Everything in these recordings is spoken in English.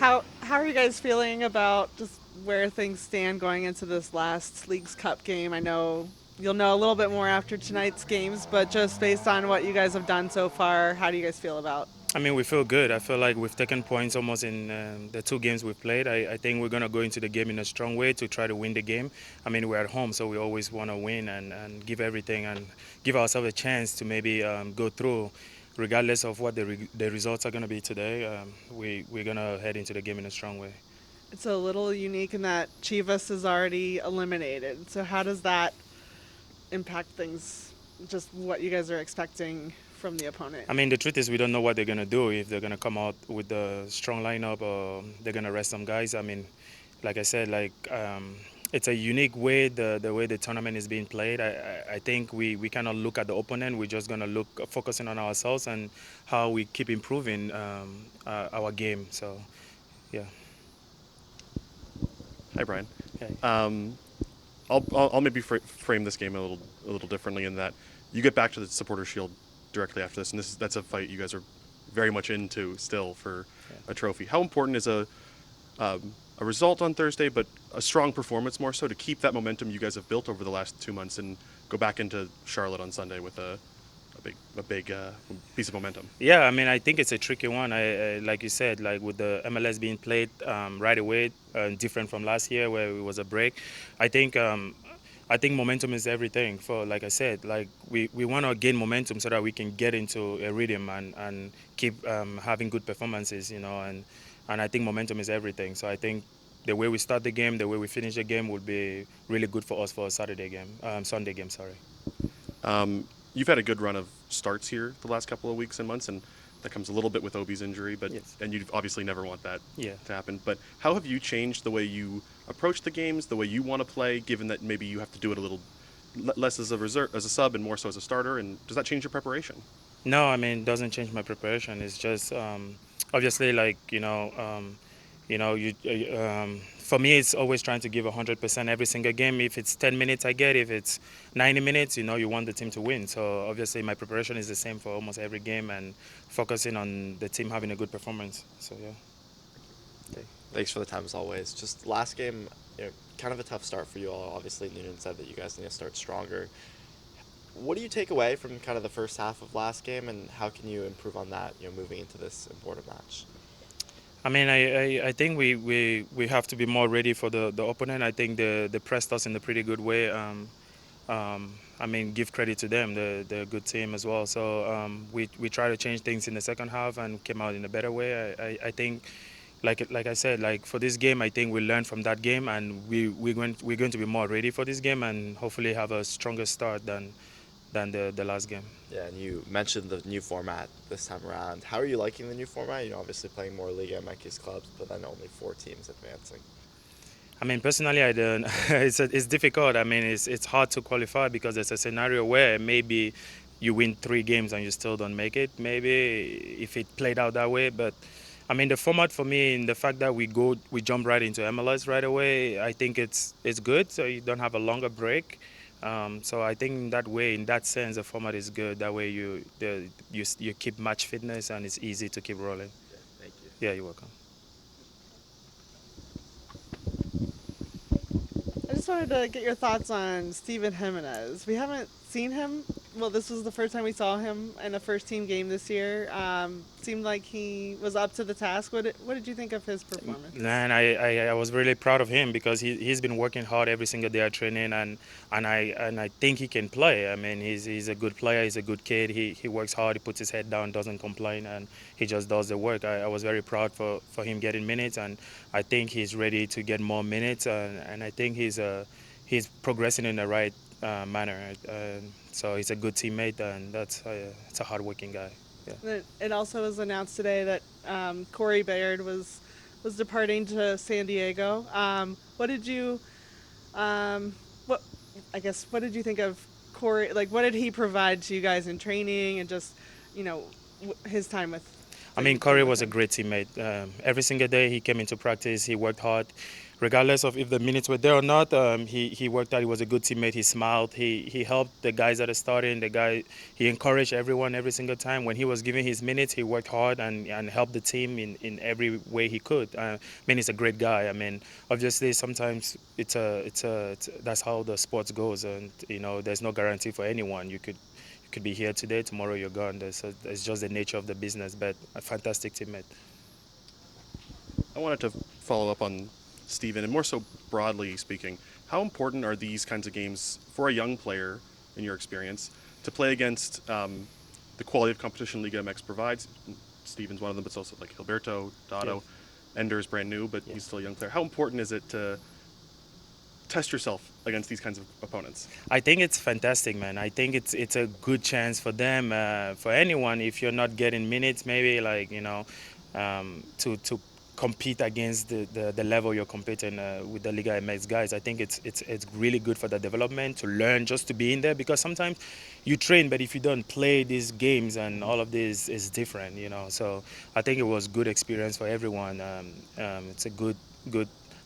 How are you guys feeling about just where things stand going into this last Leagues Cup game? I know you'll know a little bit more after tonight's games, but just based on what you guys have done so far, how do you guys feel about? I mean, we feel good. I feel like we've taken points almost in the two games we've played. I think we're going to go into the game in a strong way to try to win the game. I mean, we're at home, so we always want to win and give everything and give ourselves a chance to maybe go through, regardless of what the results are going to be today. We're going to head into the game in a strong way. It's a little unique in that Chivas is already eliminated. So how does that impact things? Just what you guys are expecting from the opponent. I mean, the truth is we don't know what they're going to do, if they're going to come out with a strong lineup or they're going to rest some guys. I mean, like I said, it's a unique way the way the tournament is being played. I think we cannot look at the opponent. We're just going to look focusing on ourselves and how we keep improving our game. So, yeah. Hi, Brian. Okay. Um, I'll maybe frame this game a little differently in that you get back to the Supporter Shield directly after this, and that's a fight you guys are very much into still for a trophy. How important is a result on Thursday, but a strong performance more so to keep that momentum you guys have built over the last 2 months and go back into Charlotte on Sunday with a big piece of momentum? Yeah, I mean, I think it's a tricky one. Like you said, like with the MLS being played right away, different from last year where it was a break. I think I think momentum is everything. For like I said, like we want to gain momentum so that we can get into a rhythm and keep having good performances, and I think momentum is everything. So I think the way we start the game, the way we finish the game, would be really good for us for a Sunday game. Sorry. You've had a good run of starts here the last couple of weeks and months, and that comes a little bit with Obi's injury, but Yes. and you obviously never want that Yeah. to happen. But how have you changed the way you approach the games, the way you want to play, given that maybe you have to do it a little less as a reserve, as a sub, and more so as a starter? And does that change your preparation? No, I mean, it doesn't change my preparation. It's just obviously like for me, it's always trying to give 100% every single game. If it's 10 minutes, I get. If it's 90 minutes, you want the team to win. So obviously, my preparation is the same for almost every game and focusing on the team having a good performance. So yeah. Okay. Thanks for the time as always. Just last game, kind of a tough start for you all. Obviously, Noonan said that you guys need to start stronger. What do you take away from kind of the first half of last game, and how can you improve on that, moving into this important match? I mean, I think we have to be more ready for the opponent. I think they pressed us in a pretty good way. I mean, give credit to them. They're a good team as well. So we try to change things in the second half and came out in a better way. I think, like I said, like for this game, I think we learned from that game, and we're going to be more ready for this game and hopefully have a stronger start than the last game. Yeah, and you mentioned the new format this time around. How are you liking the new format? Obviously playing more Liga MX clubs, but then only 4 teams advancing. I mean, personally, I don't. It's difficult. I mean, it's hard to qualify because there's a scenario where maybe you win 3 games and you still don't make it. Maybe if it played out that way, but I mean, the format for me, and the fact that we jump right into MLS right away, I think it's good. So you don't have a longer break. So I think in that way, in that sense, the format is good. That way you keep match fitness and it's easy to keep rolling. Yeah, thank you. Yeah, you're welcome. I just wanted to get your thoughts on Steven Jimenez. We haven't seen him. Well, this was the first time we saw him in a first team game this year. Seemed like he was up to the task. What did you think of his performance? Man, I was really proud of him because he's been working hard every single day at training, and I think he can play. I mean, he's a good player. He's a good kid. He works hard. He puts his head down, doesn't complain, and he just does the work. I was very proud for him getting minutes, and I think he's ready to get more minutes, and I think he's progressing in the right manner. So he's a good teammate, and it's a hardworking guy. Yeah. It also was announced today that Corey Baird was departing to San Diego. What did you what what did you think of Corey? Like, what did he provide to you guys in training and just his time with I mean, Corey was a great teammate. Every single day he came into practice, he worked hard. Regardless of if the minutes were there or not, he worked out. He was a good teammate. He smiled. He helped the guys that are starting. He encouraged everyone every single time. When he was giving his minutes, he worked hard and helped the team in every way he could. I mean, he's a great guy. I mean, obviously sometimes that's how the sports goes, and there's no guarantee for anyone. You could be here today, tomorrow you're gone. It's just the nature of the business. But a fantastic teammate. I wanted to follow up on Steven, and more so broadly speaking, how important are these kinds of games for a young player, in your experience, to play against the quality of competition Liga MX provides? Steven's one of them, but it's also like Gilberto, Dotto. Yeah. Ender's brand new, but he's still a young player. How important is it to test yourself against these kinds of opponents? I think it's fantastic, man. I think it's a good chance for them, for anyone. If you're not getting minutes, maybe to compete against the level you're competing with the Liga MX guys. I think it's really good for the development, to learn, just to be in there, because sometimes you train, but if you don't play these games and all of this is different, So I think it was good experience for everyone. It's a good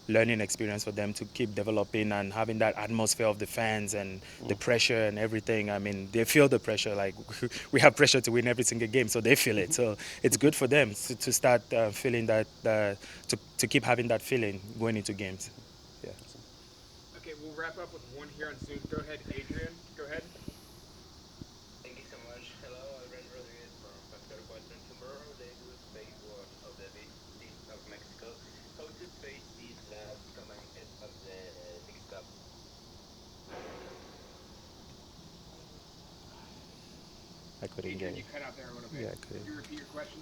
learning experience for them to keep developing and having that atmosphere of the fans and the pressure and everything. I mean, they feel the pressure. Like, we have pressure to win every single game, so they feel it. So it's good for them to start feeling that, to keep having that feeling going into games. Yeah. Okay, we'll wrap up with one here on Zoom. Go ahead, Adrian. Go ahead. Thank you so much. Hello, I'm Ren Rodriguez from Midfielder Brian Tomorrow. They will face one of the big teams of Mexico. How to face these last coming of the Mixed Cup? I couldn't Adrian, get you it. cut out there a little bit. Yeah, I couldn't. Could you repeat your question?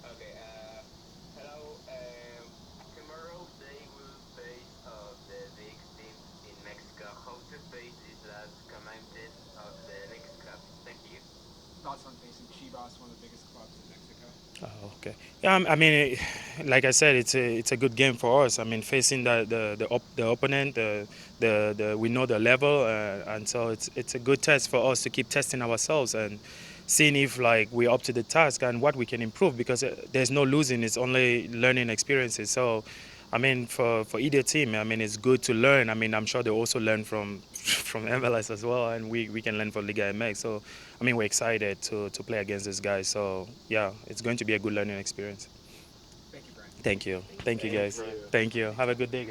Okay, hello. Tomorrow they will face the big teams in Mexico. How to face these last coming of the Mixed Cup? Thank you. Thoughts on facing Chivas, one of the biggest clubs in Mexico? Oh, okay. Yeah, I mean, like I said, it's a good game for us. I mean, facing the opponent, we know the level, and so it's a good test for us to keep testing ourselves and seeing if we're up to the task and what we can improve, because there's no losing. It's only learning experiences. So, I mean, for either team, I mean, it's good to learn. I mean, I'm sure they also learn from MLS as well, and we can learn from Liga MX. So, I mean, we're excited to play against these guys. So, yeah, it's going to be a good learning experience. Thank you, Brian. Thank you. Thank you, guys. Thank you. Have a good day, guys.